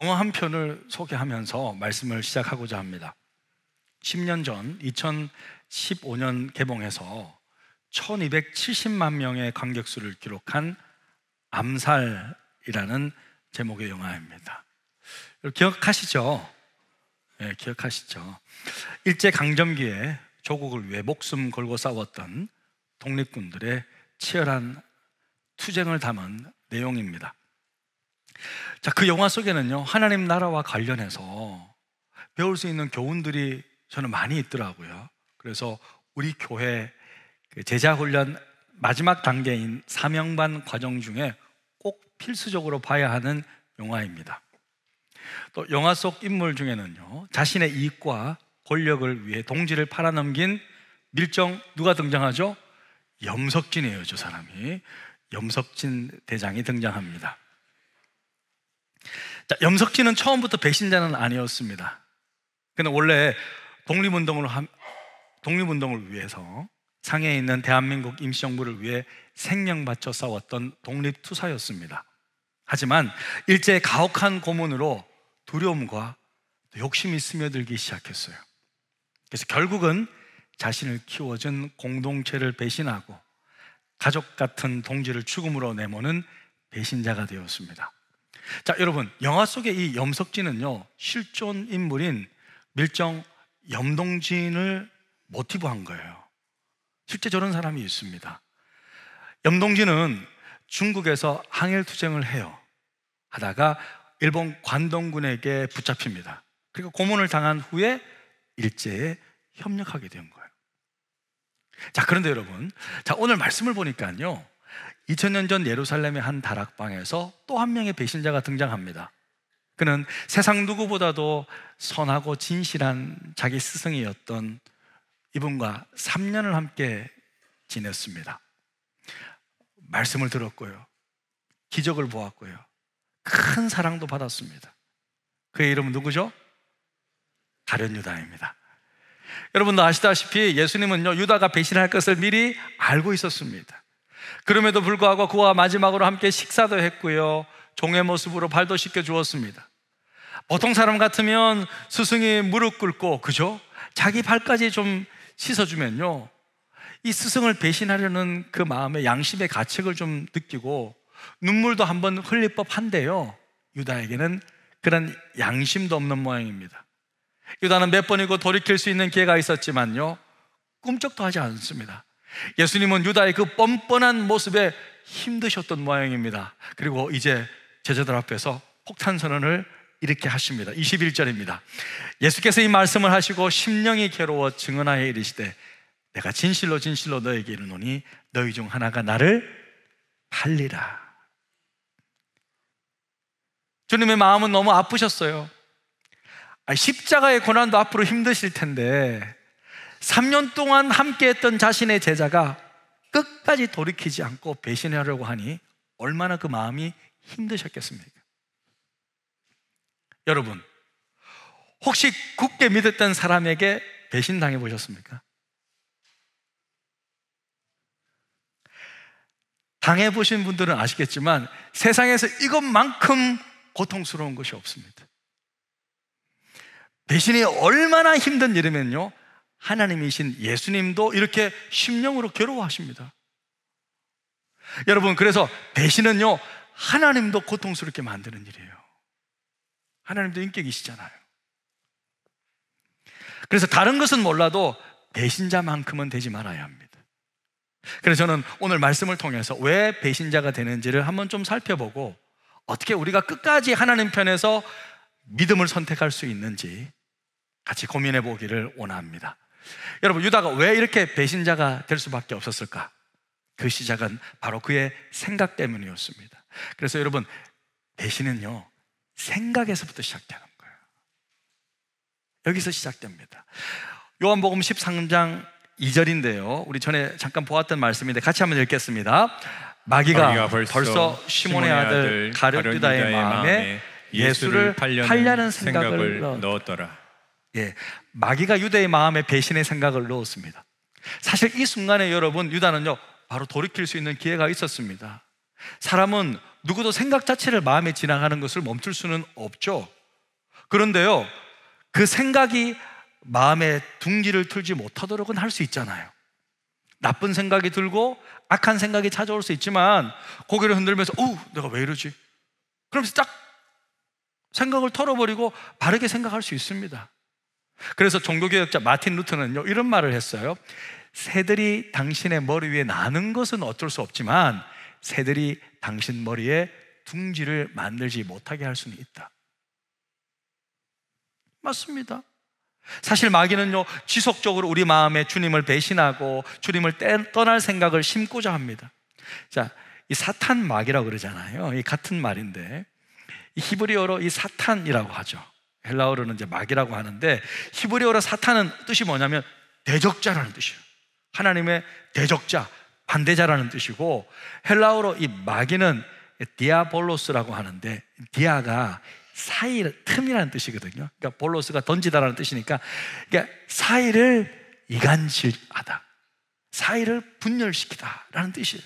영화 한 편을 소개하면서 말씀을 시작하고자 합니다. 10년 전 2015년 개봉해서 1270만 명의 관객수를 기록한 암살이라는 제목의 영화입니다. 기억하시죠? 네, 기억하시죠? 일제강점기에 조국을 위해 목숨 걸고 싸웠던 독립군들의 치열한 투쟁을 담은 내용입니다. 자, 그 영화 속에는요, 하나님 나라와 관련해서 배울 수 있는 교훈들이 저는 많이 있더라고요. 그래서 우리 교회 제자훈련 마지막 단계인 사명반 과정 중에 꼭 필수적으로 봐야 하는 영화입니다. 또 영화 속 인물 중에는요, 자신의 이익과 권력을 위해 동지를 팔아넘긴 밀정, 누가 등장하죠? 염석진이에요. 저 사람이 염석진 대장이 등장합니다. 자, 염석진은 처음부터 배신자는 아니었습니다. 그는 원래 독립운동을 위해서 상해에 있는 대한민국 임시정부를 위해 생명 바쳐 싸웠던 독립투사였습니다. 하지만 일제의 가혹한 고문으로 두려움과 욕심이 스며들기 시작했어요. 그래서 결국은 자신을 키워준 공동체를 배신하고 가족 같은 동지를 죽음으로 내모는 배신자가 되었습니다. 자, 여러분, 영화 속의 이 염석진은요, 실존 인물인 밀정 염동진을 모티브한 거예요. 실제 저런 사람이 있습니다. 염동진은 중국에서 항일투쟁을 해요. 하다가 일본 관동군에게 붙잡힙니다. 그리고 고문을 당한 후에 일제에 협력하게 된 거예요. 자, 그런데 여러분, 자, 오늘 말씀을 보니까요, 2000년 전 예루살렘의 한 다락방에서 또 한 명의 배신자가 등장합니다. 그는 세상 누구보다도 선하고 진실한 자기 스승이었던 이분과 3년을 함께 지냈습니다. 말씀을 들었고요, 기적을 보았고요, 큰 사랑도 받았습니다. 그의 이름은 누구죠? 가룟 유다입니다. 여러분도 아시다시피 예수님은요, 유다가 배신할 것을 미리 알고 있었습니다. 그럼에도 불구하고 그와 마지막으로 함께 식사도 했고요, 종의 모습으로 발도 씻겨 주었습니다. 보통 사람 같으면 스승이 무릎 꿇고, 그죠? 자기 발까지 좀 씻어주면요, 이 스승을 배신하려는 그 마음의 양심의 가책을 좀 느끼고 눈물도 한번 흘릴 법한데요, 유다에게는 그런 양심도 없는 모양입니다. 유다는 몇 번이고 돌이킬 수 있는 기회가 있었지만요, 꿈쩍도 하지 않습니다. 예수님은 유다의 그 뻔뻔한 모습에 힘드셨던 모양입니다. 그리고 이제 제자들 앞에서 폭탄 선언을 이렇게 하십니다. 21절입니다. 예수께서 이 말씀을 하시고 심령이 괴로워 증언하여 이르시되 내가 진실로 진실로 너에게 이르노니 너희 중 하나가 나를 팔리라. 주님의 마음은 너무 아프셨어요. 십자가의 고난도 앞으로 힘드실 텐데 3년 동안 함께했던 자신의 제자가 끝까지 돌이키지 않고 배신하려고 하니 얼마나 그 마음이 힘드셨겠습니까? 여러분, 혹시 굳게 믿었던 사람에게 배신당해 보셨습니까? 당해보신 분들은 아시겠지만 세상에서 이것만큼 고통스러운 것이 없습니다. 배신이 얼마나 힘든 일이면요, 하나님이신 예수님도 이렇게 심령으로 괴로워하십니다. 여러분, 그래서 배신은요, 하나님도 고통스럽게 만드는 일이에요. 하나님도 인격이시잖아요. 그래서 다른 것은 몰라도 배신자만큼은 되지 말아야 합니다. 그래서 저는 오늘 말씀을 통해서 왜 배신자가 되는지를 한번 좀 살펴보고 어떻게 우리가 끝까지 하나님 편에서 믿음을 선택할 수 있는지 같이 고민해 보기를 원합니다. 여러분, 유다가 왜 이렇게 배신자가 될 수밖에 없었을까? 그 시작은 바로 그의 생각 때문이었습니다. 그래서 여러분, 배신은요, 생각에서부터 시작되는 거예요. 여기서 시작됩니다. 요한복음 13장 2절인데요, 우리 전에 잠깐 보았던 말씀인데 같이 한번 읽겠습니다. 마귀가 벌써 시몬의 아들 가룟 유다의 마음에 예수를 팔려는 생각을 넣었더라. 예, 마귀가 유다의 마음에 배신의 생각을 넣었습니다. 사실 이 순간에 여러분, 유다는요 바로 돌이킬 수 있는 기회가 있었습니다. 사람은 누구도 생각 자체를 마음에 지나가는 것을 멈출 수는 없죠. 그런데요, 그 생각이 마음에 둥지를 틀지 못하도록은 할 수 있잖아요. 나쁜 생각이 들고 악한 생각이 찾아올 수 있지만 고개를 흔들면서 내가 왜 이러지? 그러면서 딱 생각을 털어버리고 바르게 생각할 수 있습니다. 그래서 종교개혁자 마틴 루터는요, 이런 말을 했어요. 새들이 당신의 머리 위에 나는 것은 어쩔 수 없지만 새들이 당신 머리에 둥지를 만들지 못하게 할 수는 있다. 맞습니다. 사실 마귀는요, 지속적으로 우리 마음에 주님을 배신하고 주님을 떠날 생각을 심고자 합니다. 자, 이 사탄 마귀라고 그러잖아요. 이 같은 말인데, 이 히브리어로 이 사탄이라고 하죠. 헬라어로는 이제 마귀라고 하는데, 히브리어로 사탄은 뜻이 뭐냐면 대적자라는 뜻이에요. 하나님의 대적자, 반대자라는 뜻이고, 헬라어로 이 마귀는 디아볼로스라고 하는데, 디아가 사이, 틈이라는 뜻이거든요. 그러니까 볼로스가 던지다라는 뜻이니까, 그러니까 사이를 이간질하다, 사이를 분열시키다라는 뜻이에요.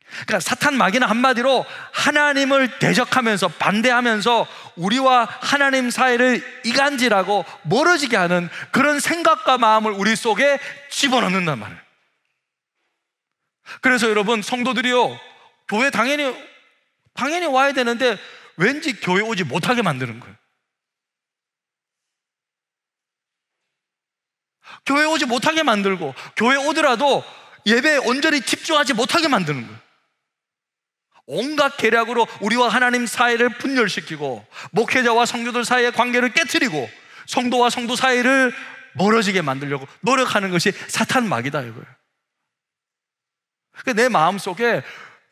그러니까 사탄 마귀는 한마디로 하나님을 대적하면서 반대하면서 우리와 하나님 사이를 이간질하고 멀어지게 하는 그런 생각과 마음을 우리 속에 집어넣는단 말이에요. 그래서 여러분, 성도들이요, 교회 당연히 와야 되는데 왠지 교회 오지 못하게 만드는 거예요. 교회 오지 못하게 만들고, 교회 오더라도 예배에 온전히 집중하지 못하게 만드는 거예요. 온갖 계략으로 우리와 하나님 사이를 분열시키고, 목회자와 성도들 사이의 관계를 깨트리고, 성도와 성도 사이를 멀어지게 만들려고 노력하는 것이 사탄 마귀다, 이거예요. 내 마음속에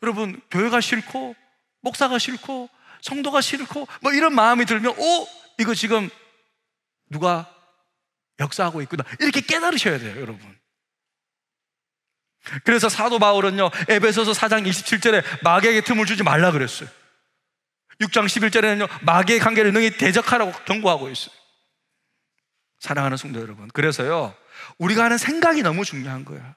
여러분, 교회가 싫고 목사가 싫고 성도가 싫고 뭐 이런 마음이 들면 이거 지금 누가 역사하고 있구나, 이렇게 깨달으셔야 돼요, 여러분. 그래서 사도 바울은요, 에베소서 4장 27절에 마귀에게 틈을 주지 말라 그랬어요. 6장 11절에는요, 마귀의 관계를 능히 대적하라고 경고하고 있어요. 사랑하는 성도 여러분, 그래서요, 우리가 하는 생각이 너무 중요한 거예요.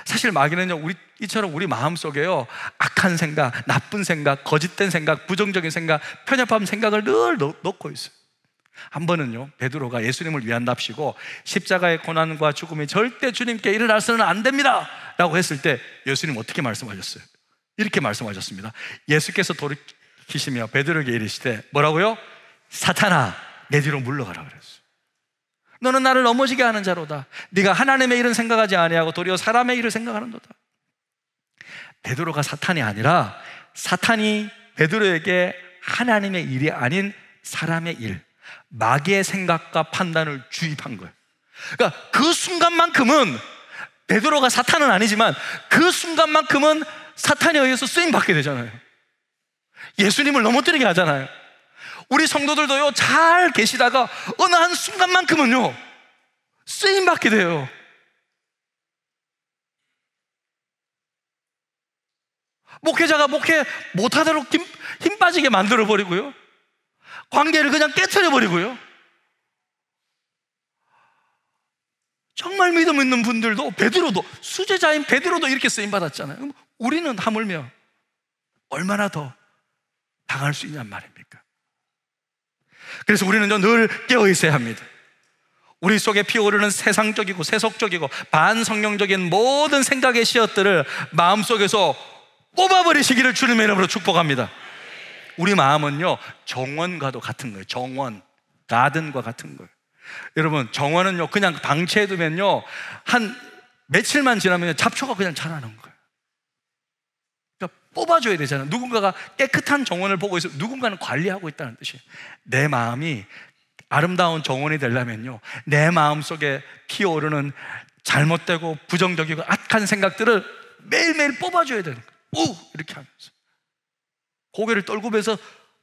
사실 마귀는요, 이처럼 우리 마음속에요, 악한 생각, 나쁜 생각, 거짓된 생각, 부정적인 생각, 편협한 생각을 늘 넣고 있어요. 한 번은요, 베드로가 예수님을 위한답시고 십자가의 고난과 죽음이 절대 주님께 일어나서는 안 됩니다 라고 했을 때 예수님 어떻게 말씀하셨어요? 이렇게 말씀하셨습니다. 예수께서 돌이키시며 베드로에게 이르시되 뭐라고요? 사탄아, 내 뒤로 물러가라 그랬어요. 너는 나를 넘어지게 하는 자로다. 네가 하나님의 일은 생각하지 아니하고 도리어 사람의 일을 생각하는도다. 베드로가 사탄이 아니라 사탄이 베드로에게 하나님의 일이 아닌 사람의 일, 마귀의 생각과 판단을 주입한 거예요. 그러니까 그 순간만큼은 베드로가 사탄은 아니지만 그 순간만큼은 사탄에 의해서 쓰임받게 되잖아요. 예수님을 넘어뜨리게 하잖아요. 우리 성도들도요, 잘 계시다가 어느 한 순간만큼은요, 쓰임받게 돼요. 목회자가 목회 못하도록 힘 빠지게 만들어버리고요, 관계를 그냥 깨트려버리고요. 정말 믿음 있는 분들도, 베드로도, 수제자인 베드로도 이렇게 쓰임받았잖아요. 그럼 우리는 하물며 얼마나 더 당할 수 있냔 말입니까? 그래서 우리는 늘 깨어 있어야 합니다. 우리 속에 피어오르는 세상적이고 세속적이고 반성경적인 모든 생각의 씨앗들을 마음속에서 뽑아버리시기를 주님의 이름으로 축복합니다. 우리 마음은요, 정원과도 같은 거예요. 정원, 가든과 같은 거예요. 여러분, 정원은요, 그냥 방치해두면요, 한 며칠만 지나면 잡초가 그냥 자라는 거예요. 그러니까 뽑아줘야 되잖아요. 누군가가 깨끗한 정원을 보고 있어요. 누군가는 관리하고 있다는 뜻이에요. 내 마음이 아름다운 정원이 되려면요, 내 마음속에 피어오르는 잘못되고 부정적이고 악한 생각들을 매일매일 뽑아줘야 되는 거예요. 이렇게 하면서 고개를 떨구면서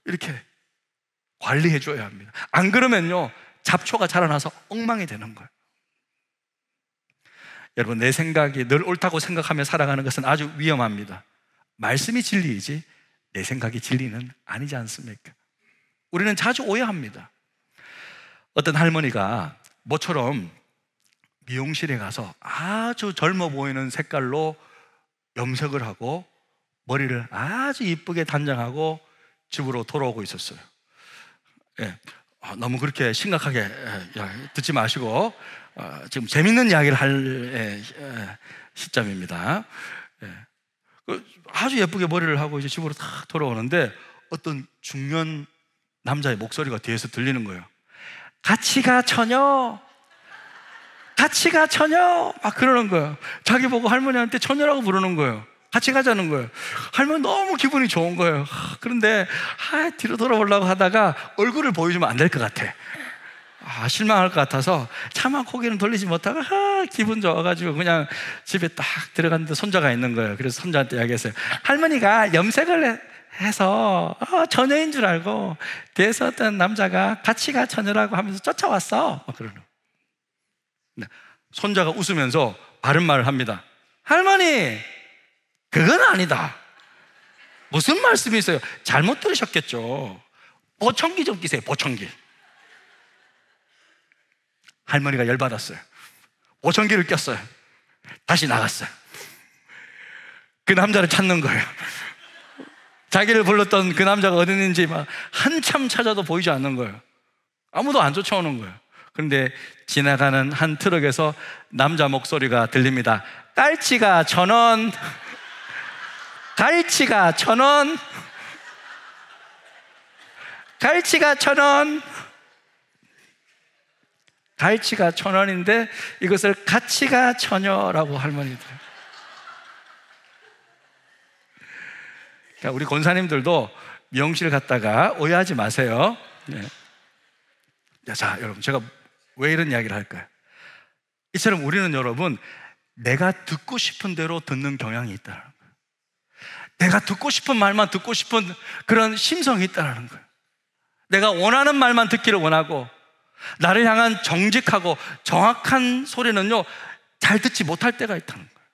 이렇게 관리해줘야 합니다. 안 그러면요, 잡초가 자라나서 엉망이 되는 거예요. 여러분, 내 생각이 늘 옳다고 생각하며 살아가는 것은 아주 위험합니다. 말씀이 진리이지 내 생각이 진리는 아니지 않습니까? 우리는 자주 오해합니다. 어떤 할머니가 모처럼 미용실에 가서 아주 젊어 보이는 색깔로 염색을 하고 머리를 아주 이쁘게 단장하고 집으로 돌아오고 있었어요. 예. 너무 그렇게 심각하게 듣지 마시고 지금 재밌는 이야기를 할 시점입니다. 아주 예쁘게 머리를 하고 이제 집으로 딱 돌아오는데 어떤 중년 남자의 목소리가 뒤에서 들리는 거예요. 같이 가 처녀, 같이 가 처녀, 막 그러는 거예요. 자기 보고 할머니한테 처녀라고 부르는 거예요. 같이 가자는 거예요. 할머니 너무 기분이 좋은 거예요. 그런데 뒤로 돌아보려고 하다가 얼굴을 보여주면 안 될 것 같아. 실망할 것 같아서 차마 고개는 돌리지 못하고 기분 좋아가지고 그냥 집에 딱 들어갔는데 손자가 있는 거예요. 그래서 손자한테 이야기했어요. 할머니가 염색을 해서 처녀인 줄 알고 뒤에서 어떤 남자가 같이 가 처녀라고 하면서 쫓아왔어. 그러는. 손자가 웃으면서 바른 말을 합니다. 할머니, 그건 아니다. 무슨 말씀이 있어요? 잘못 들으셨겠죠. 보청기 좀 끼세요. 보청기. 할머니가 열받았어요. 보청기를 꼈어요. 다시 나갔어요. 그 남자를 찾는 거예요. 자기를 불렀던 그 남자가 어디 있는지 막 한참 찾아도 보이지 않는 거예요. 아무도 안 쫓아오는 거예요. 그런데 지나가는 한 트럭에서 남자 목소리가 들립니다. 깔치가 1,000원, 갈치가 1,000원, 갈치가 1,000원. 갈치가 1,000원인데 이것을 같이가 처녀라고 할머니들. 그러니까 우리 권사님들도 미용실 갔다가 오해하지 마세요. 네. 자, 여러분, 제가 왜 이런 이야기를 할까요? 이처럼 우리는 여러분, 내가 듣고 싶은 대로 듣는 경향이 있다는 거예요. 내가 듣고 싶은 말만 듣고 싶은 그런 심성이 있다는 거예요. 내가 원하는 말만 듣기를 원하고 나를 향한 정직하고 정확한 소리는요, 잘 듣지 못할 때가 있다는 거예요.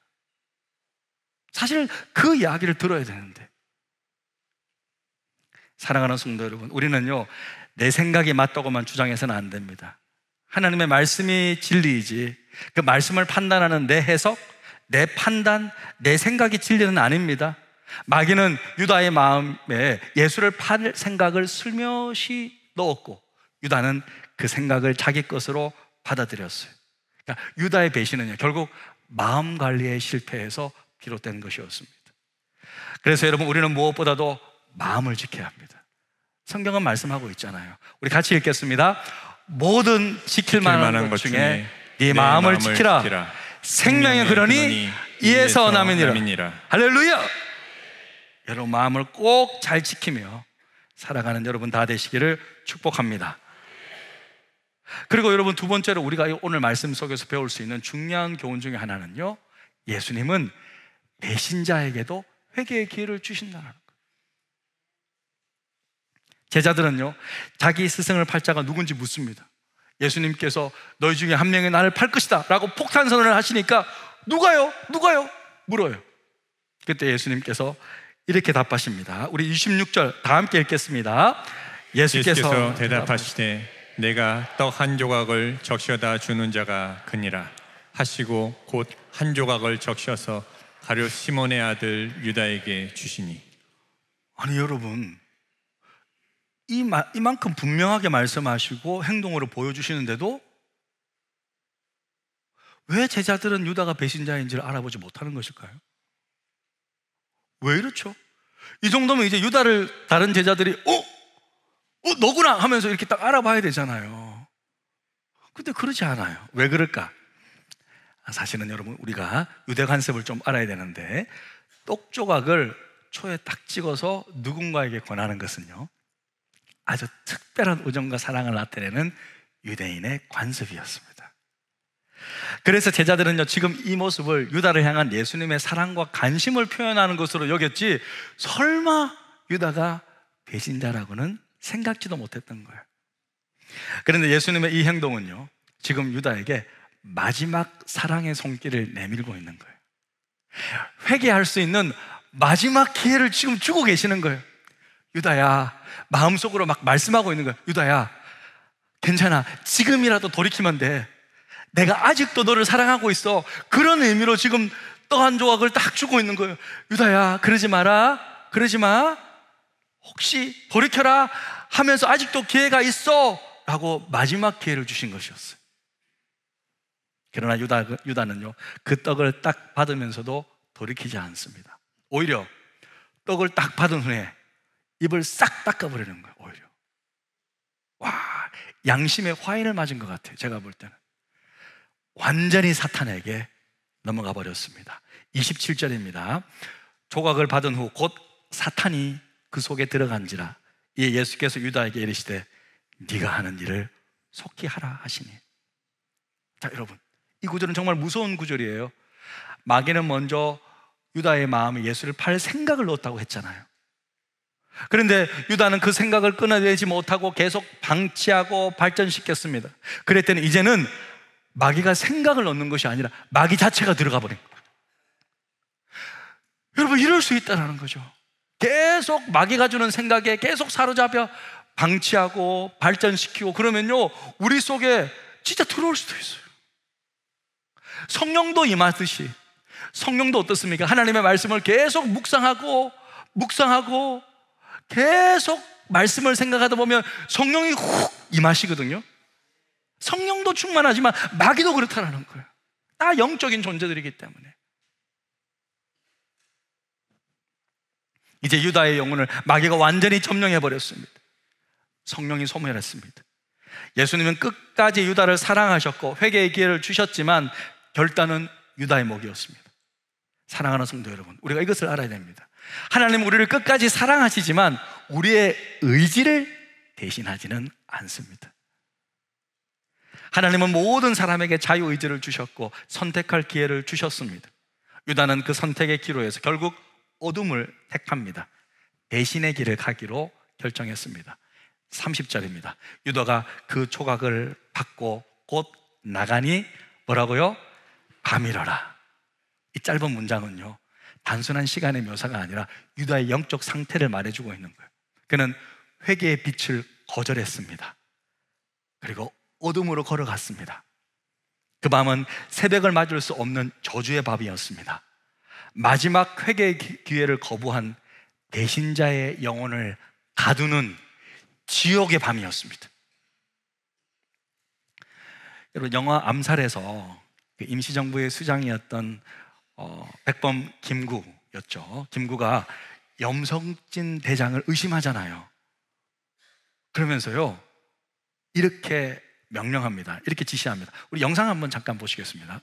사실 그 이야기를 들어야 되는데. 사랑하는 성도 여러분, 우리는요, 내 생각이 맞다고만 주장해서는 안 됩니다. 하나님의 말씀이 진리이지 그 말씀을 판단하는 내 해석, 내 판단, 내 생각이 진리는 아닙니다. 마귀는 유다의 마음에 예수를 팔 생각을 슬며시 넣었고 유다는 그 생각을 자기 것으로 받아들였어요. 그러니까 유다의 배신은요, 결국 마음 관리의 실패에서 비롯된 것이었습니다. 그래서 여러분, 우리는 무엇보다도 마음을 지켜야 합니다. 성경은 말씀하고 있잖아요. 우리 같이 읽겠습니다. 모든 지킬 만한 것 중에 네 마음을 지키라. 생명의 근원이 이에서 남이니라. 할렐루야. 여러분, 마음을 꼭 잘 지키며 살아가는 여러분 다 되시기를 축복합니다. 그리고 여러분, 두 번째로 우리가 오늘 말씀 속에서 배울 수 있는 중요한 교훈 중에 하나는요, 예수님은 배신자에게도 회개의 기회를 주신다는 거예요. 제자들은요, 자기 스승을 팔 자가 누군지 묻습니다. 예수님께서 너희 중에 한 명이 나를 팔 것이다 라고 폭탄 선언을 하시니까 누가요? 누가요? 물어요. 그때 예수님께서 이렇게 답하십니다. 우리 26절 다 함께 읽겠습니다. 예수께서 대답하시되 내가 떡 한 조각을 적셔다 주는 자가 그니라 하시고 곧 한 조각을 적셔서 가룟 시몬의 아들 유다에게 주시니. 아니 여러분, 이만큼 분명하게 말씀하시고 행동으로 보여주시는데도 왜 제자들은 유다가 배신자인지를 알아보지 못하는 것일까요? 왜 이렇죠? 이 정도면 이제 유다를 다른 제자들이 너구나 하면서 이렇게 딱 알아봐야 되잖아요. 근데 그러지 않아요. 왜 그럴까? 사실은 여러분, 우리가 유대 관습을 좀 알아야 되는데, 떡 조각을 초에 딱 찍어서 누군가에게 권하는 것은요, 아주 특별한 우정과 사랑을 나타내는 유대인의 관습이었습니다. 그래서 제자들은요, 지금 이 모습을 유다를 향한 예수님의 사랑과 관심을 표현하는 것으로 여겼지, 설마 유다가 배신자라고는 생각지도 못했던 거예요. 그런데 예수님의 이 행동은요, 지금 유다에게 마지막 사랑의 손길을 내밀고 있는 거예요. 회개할 수 있는 마지막 기회를 지금 주고 계시는 거예요. 유다야, 마음속으로 막 말씀하고 있는 거예요. 유다야, 괜찮아. 지금이라도 돌이키면 돼. 내가 아직도 너를 사랑하고 있어. 그런 의미로 지금 떡 한 조각을 딱 주고 있는 거예요. 유다야, 그러지 마라, 그러지 마, 혹시 돌이켜라 하면서 아직도 기회가 있어 라고 마지막 기회를 주신 것이었어요. 그러나 유다는요, 그 떡을 딱 받으면서도 돌이키지 않습니다. 오히려 떡을 딱 받은 후에 입을 싹 닦아버리는 거예요. 오히려 와, 양심의 화인을 맞은 것 같아요. 제가 볼 때는 완전히 사탄에게 넘어가 버렸습니다. 27절입니다. 조각을 받은 후 곧 사탄이 그 속에 들어간지라. 이에 예수께서 유다에게 이르시되 네가 하는 일을 속히 하라 하시니. 자, 여러분, 이 구절은 정말 무서운 구절이에요. 마귀는 먼저 유다의 마음에 예수를 팔 생각을 넣었다고 했잖아요. 그런데 유다는 그 생각을 끊어내지 못하고 계속 방치하고 발전시켰습니다. 그랬더니 이제는 마귀가 생각을 넣는 것이 아니라 마귀 자체가 들어가 버린 거예요. 여러분, 이럴 수 있다는 거죠. 계속 마귀가 주는 생각에 계속 사로잡혀 방치하고 발전시키고 그러면요, 우리 속에 진짜 들어올 수도 있어요. 성령도 임하듯이, 성령도 어떻습니까? 하나님의 말씀을 계속 묵상하고 계속 말씀을 생각하다 보면 성령이 훅 임하시거든요. 성령도 충만하지만 마귀도 그렇다는 거예요. 다 영적인 존재들이기 때문에. 이제 유다의 영혼을 마귀가 완전히 점령해버렸습니다. 성령이 소멸했습니다. 예수님은 끝까지 유다를 사랑하셨고 회개의 기회를 주셨지만 결단은 유다의 목이었습니다. 사랑하는 성도 여러분, 우리가 이것을 알아야 됩니다. 하나님은 우리를 끝까지 사랑하시지만 우리의 의지를 대신하지는 않습니다. 하나님은 모든 사람에게 자유의지를 주셨고 선택할 기회를 주셨습니다. 유다는 그 선택의 기로에서 결국 어둠을 택합니다. 배신의 길을 가기로 결정했습니다. 30절입니다. 유다가 그 조각을 받고 곧 나가니 뭐라고요? 밤이러라. 이 짧은 문장은요, 단순한 시간의 묘사가 아니라 유다의 영적 상태를 말해주고 있는 거예요. 그는 회개의 빛을 거절했습니다. 그리고 어둠으로 걸어갔습니다. 그 밤은 새벽을 맞을 수 없는 저주의 밤이었습니다. 마지막 회개의 기회를 거부한 배신자의 영혼을 가두는 지옥의 밤이었습니다. 여러분, 영화 암살에서 임시정부의 수장이었던 백범 김구였죠. 김구가 염성진 대장을 의심하잖아요. 그러면서요, 이렇게 명령합니다. 이렇게 지시합니다. 우리 영상 한번 잠깐 보시겠습니다.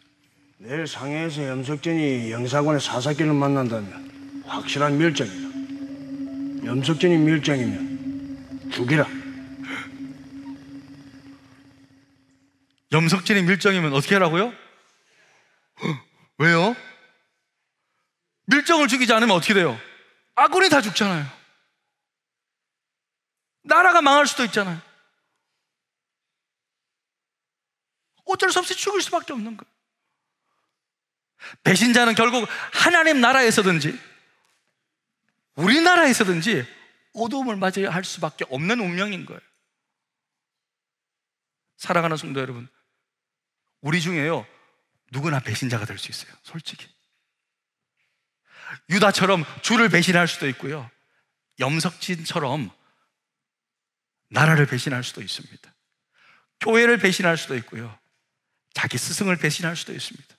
내일 상해에서 염석진이 영사관의 사사끼를 만난다면 확실한 밀정이다. 염석진이 밀정이면 죽이라. 염석진이 밀정이면 어떻게 하라고요? 왜요? 밀정을 죽이지 않으면 어떻게 돼요? 아군이 다 죽잖아요. 나라가 망할 수도 있잖아요. 어쩔 수 없이 죽을 수밖에 없는 거예요. 배신자는 결국 하나님 나라에서든지 우리나라에서든지 어두움을 맞이해야 할 수밖에 없는 운명인 거예요. 사랑하는 성도 여러분, 우리 중에요, 누구나 배신자가 될 수 있어요. 솔직히 유다처럼 주를 배신할 수도 있고요, 염석진처럼 나라를 배신할 수도 있습니다. 교회를 배신할 수도 있고요, 자기 스승을 배신할 수도 있습니다.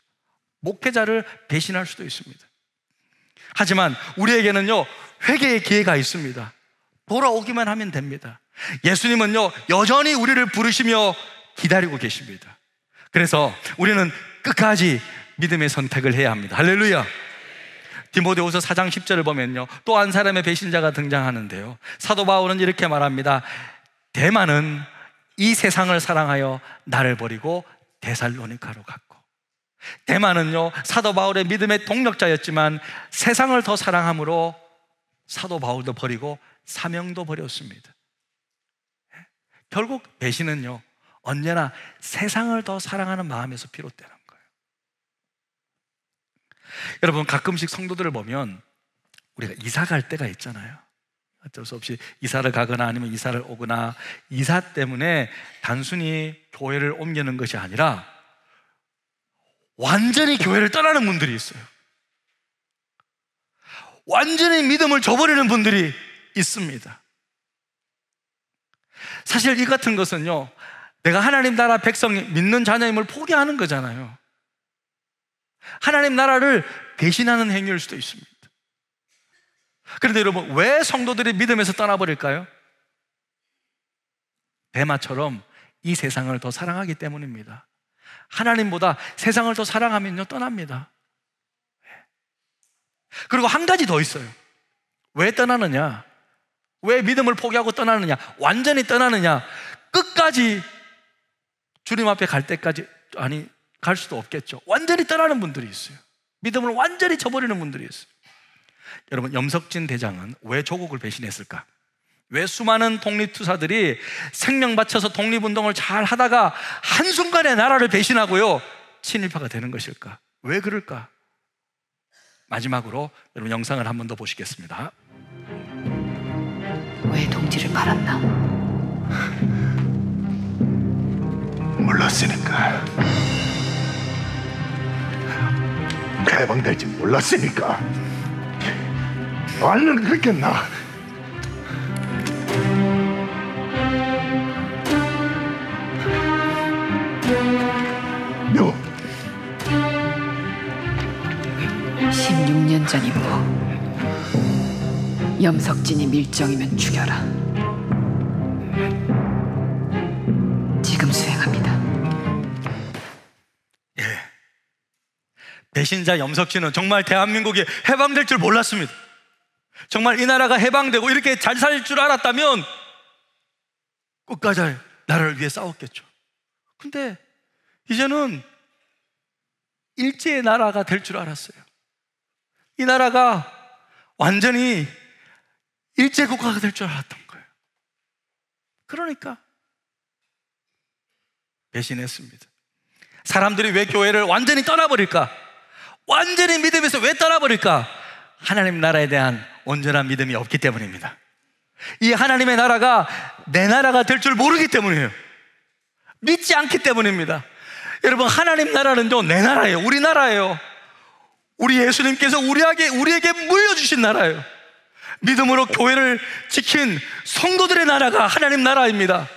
목회자를 배신할 수도 있습니다. 하지만 우리에게는요, 회개의 기회가 있습니다. 돌아오기만 하면 됩니다. 예수님은요, 여전히 우리를 부르시며 기다리고 계십니다. 그래서 우리는 끝까지 믿음의 선택을 해야 합니다. 할렐루야. 디모데후서 4장 10절을 보면요, 또 한 사람의 배신자가 등장하는데요, 사도 바울은 이렇게 말합니다. 데마는 이 세상을 사랑하여 나를 버리고 데살로니가로 갔고. 데마는요, 사도 바울의 믿음의 동력자였지만 세상을 더 사랑함으로 사도 바울도 버리고 사명도 버렸습니다. 결국 배신은요, 언제나 세상을 더 사랑하는 마음에서 비롯되는 거예요. 여러분, 가끔씩 성도들을 보면 우리가 이사 갈 때가 있잖아요. 어쩔 수 없이 이사를 가거나 아니면 이사를 오거나, 이사 때문에 단순히 교회를 옮기는 것이 아니라 완전히 교회를 떠나는 분들이 있어요. 완전히 믿음을 저버리는 분들이 있습니다. 사실 이 같은 것은요, 내가 하나님 나라 백성이 믿는 자녀임을 포기하는 거잖아요. 하나님 나라를 배신하는 행위일 수도 있습니다. 그런데 여러분, 왜 성도들이 믿음에서 떠나버릴까요? 데마처럼 이 세상을 더 사랑하기 때문입니다. 하나님보다 세상을 더 사랑하면요, 떠납니다. 그리고 한 가지 더 있어요. 왜 떠나느냐? 왜 믿음을 포기하고 떠나느냐? 완전히 떠나느냐? 끝까지 주님 앞에 갈 때까지, 아니, 갈 수도 없겠죠. 완전히 떠나는 분들이 있어요. 믿음을 완전히 저버리는 분들이 있어요. 여러분, 염석진 대장은 왜 조국을 배신했을까? 왜 수많은 독립투사들이 생명 바쳐서 독립운동을 잘 하다가 한순간에 나라를 배신하고요, 친일파가 되는 것일까? 왜 그럴까? 마지막으로 여러분, 영상을 한 번 더 보시겠습니다. 왜 동지를 팔았나? 몰랐으니까. 해방될지 몰랐으니까. 알면 그랬겠나? 너 16년 전이고, 염석진이 밀정이면 죽여라. 지금 수행합니다. 배신자 염석진은 정말 대한민국이 해방될 줄 몰랐습니다. 정말 이 나라가 해방되고 이렇게 잘 살 줄 알았다면 끝까지 나라를 위해 싸웠겠죠. 근데 이제는 일제의 나라가 될 줄 알았어요. 이 나라가 완전히 일제국가가 될 줄 알았던 거예요. 그러니까 배신했습니다. 사람들이 왜 교회를 완전히 떠나버릴까? 완전히 믿음에서 왜 떠나버릴까? 하나님 나라에 대한 온전한 믿음이 없기 때문입니다. 이 하나님의 나라가 내 나라가 될 줄 모르기 때문이에요. 믿지 않기 때문입니다. 여러분, 하나님 나라는요, 내 나라예요. 우리 나라예요. 우리 예수님께서 우리에게 물려주신 나라예요. 믿음으로 교회를 지킨 성도들의 나라가 하나님 나라입니다.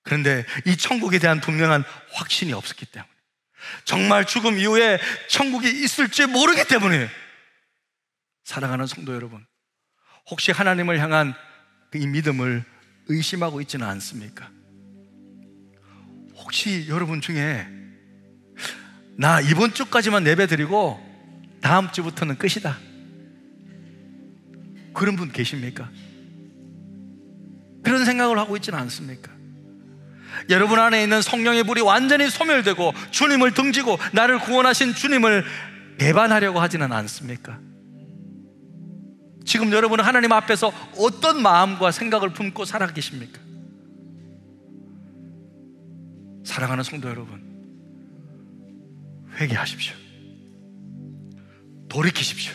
그런데 이 천국에 대한 분명한 확신이 없었기 때문에, 정말 죽음 이후에 천국이 있을지 모르기 때문에, 사랑하는 성도 여러분, 혹시 하나님을 향한 이 믿음을 의심하고 있지는 않습니까? 혹시 여러분 중에 나 이번 주까지만 예배드리고 다음 주부터는 끝이다, 그런 분 계십니까? 그런 생각을 하고 있지는 않습니까? 여러분 안에 있는 성령의 불이 완전히 소멸되고 주님을 등지고 나를 구원하신 주님을 배반하려고 하지는 않습니까? 지금 여러분은 하나님 앞에서 어떤 마음과 생각을 품고 살아 계십니까? 사랑하는 성도 여러분, 회개하십시오. 돌이키십시오.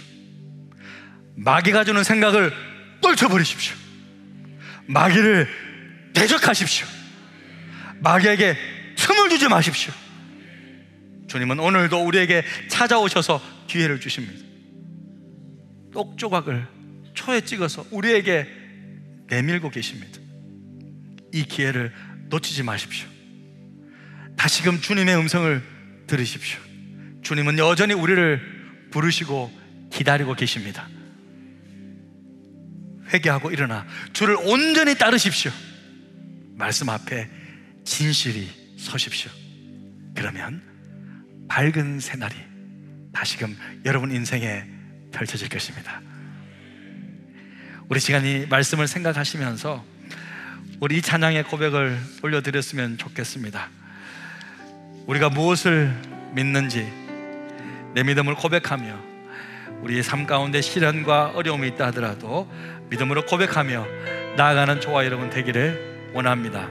마귀가 주는 생각을 떨쳐버리십시오. 마귀를 대적하십시오. 마귀에게 틈을 주지 마십시오. 주님은 오늘도 우리에게 찾아오셔서 기회를 주십니다. 똑조각을 초에 찍어서 우리에게 내밀고 계십니다. 이 기회를 놓치지 마십시오. 다시금 주님의 음성을 들으십시오. 주님은 여전히 우리를 부르시고 기다리고 계십니다. 회개하고 일어나 주를 온전히 따르십시오. 말씀 앞에 진실히 서십시오. 그러면 밝은 새날이 다시금 여러분 인생에 펼쳐질 것입니다. 우리 시간이 말씀을 생각하시면서 우리 이 찬양의 고백을 올려드렸으면 좋겠습니다. 우리가 무엇을 믿는지 내 믿음을 고백하며, 우리의 삶 가운데 시련과 어려움이 있다 하더라도 믿음으로 고백하며 나아가는 저와 여러분 되기를 원합니다.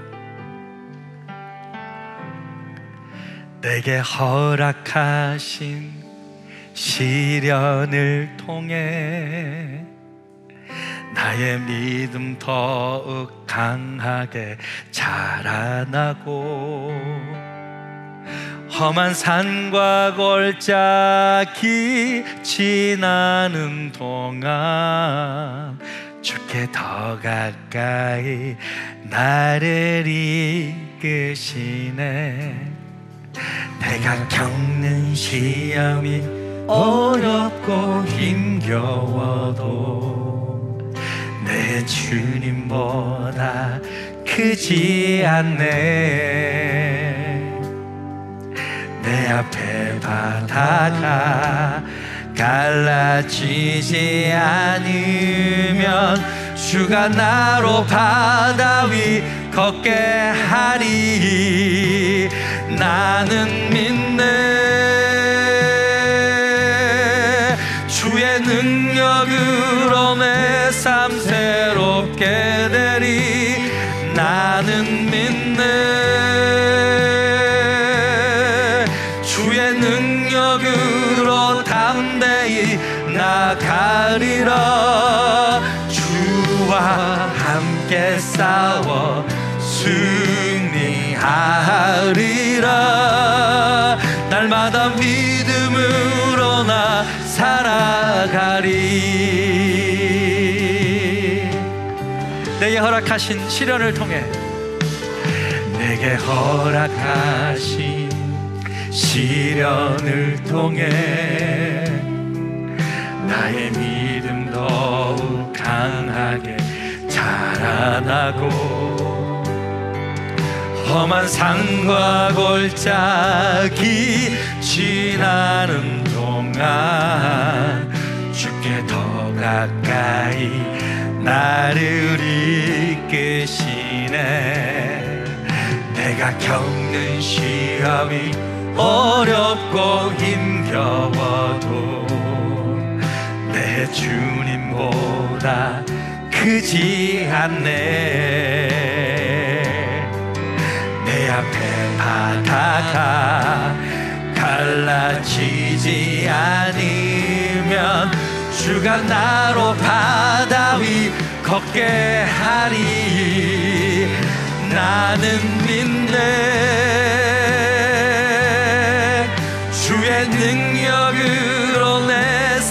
내게 허락하신 시련을 통해 나의 믿음 더욱 강하게 자라나고, 험한 산과 골짜기 지나는 동안 주께 더 가까이 나를 이끄시네. 내가 겪는 시험이 어렵고 힘겨워도 내 주님보다 크지 않네. 내 앞에 바다가 갈라지지 않으면 주가 나로 바다 위 걷게 하리. 나는 믿네. 주의 능력으로 내 삶 새롭게 되리. 나는 믿네. 주의 능력으로 담대히 나가리라. 주와 함께 싸워 승리하리라. 날마다 믿음으로 나 살아가리. 내게 허락하신 시련을 통해, 내게 허락하신 시련을 통해 나의 믿음 더욱 강하게 자라나고, 험한 산과 골짜기 지나는 동안 주께 더 가까이 나를 이끄시네. 내가 겪는 시험이 어렵고 힘겨워도 내 주님보다 크지 않네. 내 앞에 바다가 갈라지지 않으면 주가 나로 바다 위 걷게 하리. 나는 믿네. 주의 능력으로 내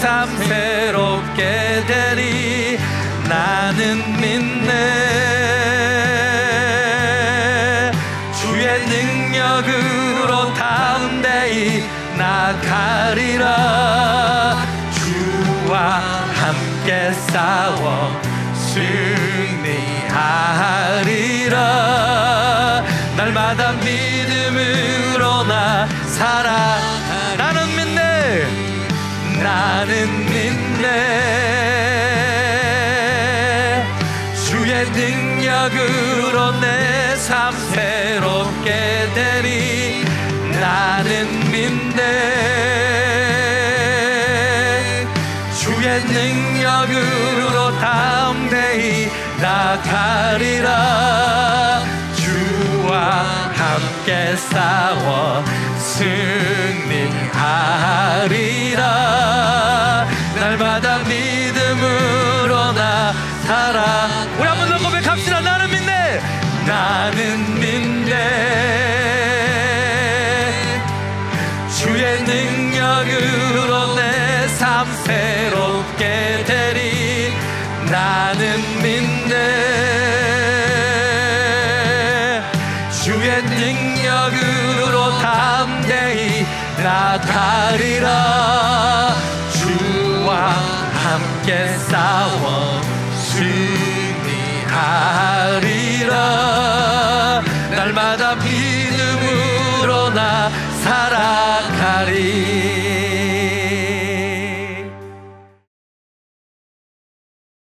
삶 새롭게 되리. 나는 믿네. 주의 능력으로 담대히 나가리라. 주와 함께 싸워 승리하리라. 날마다 믿음으로 나 살아. 나는 믿네. 나는 믿네. 주의 능력으로 내 삶 새롭게 되리. 나는 믿네. 주의 능력으로 담대히 나가리라. 주와 함께 싸워 승리하리라. 날마다 믿음으로 나 살아. 우리 한 번 더 고백합시다. 나는 믿네. 나는 믿네. 주의 능력으로 내 삶 새롭게 되리. 나는 믿네. 주의 능력으로 담대히 나가리라. 주와 함께 싸워 승리하리라. 날마다 믿음으로 나 살아.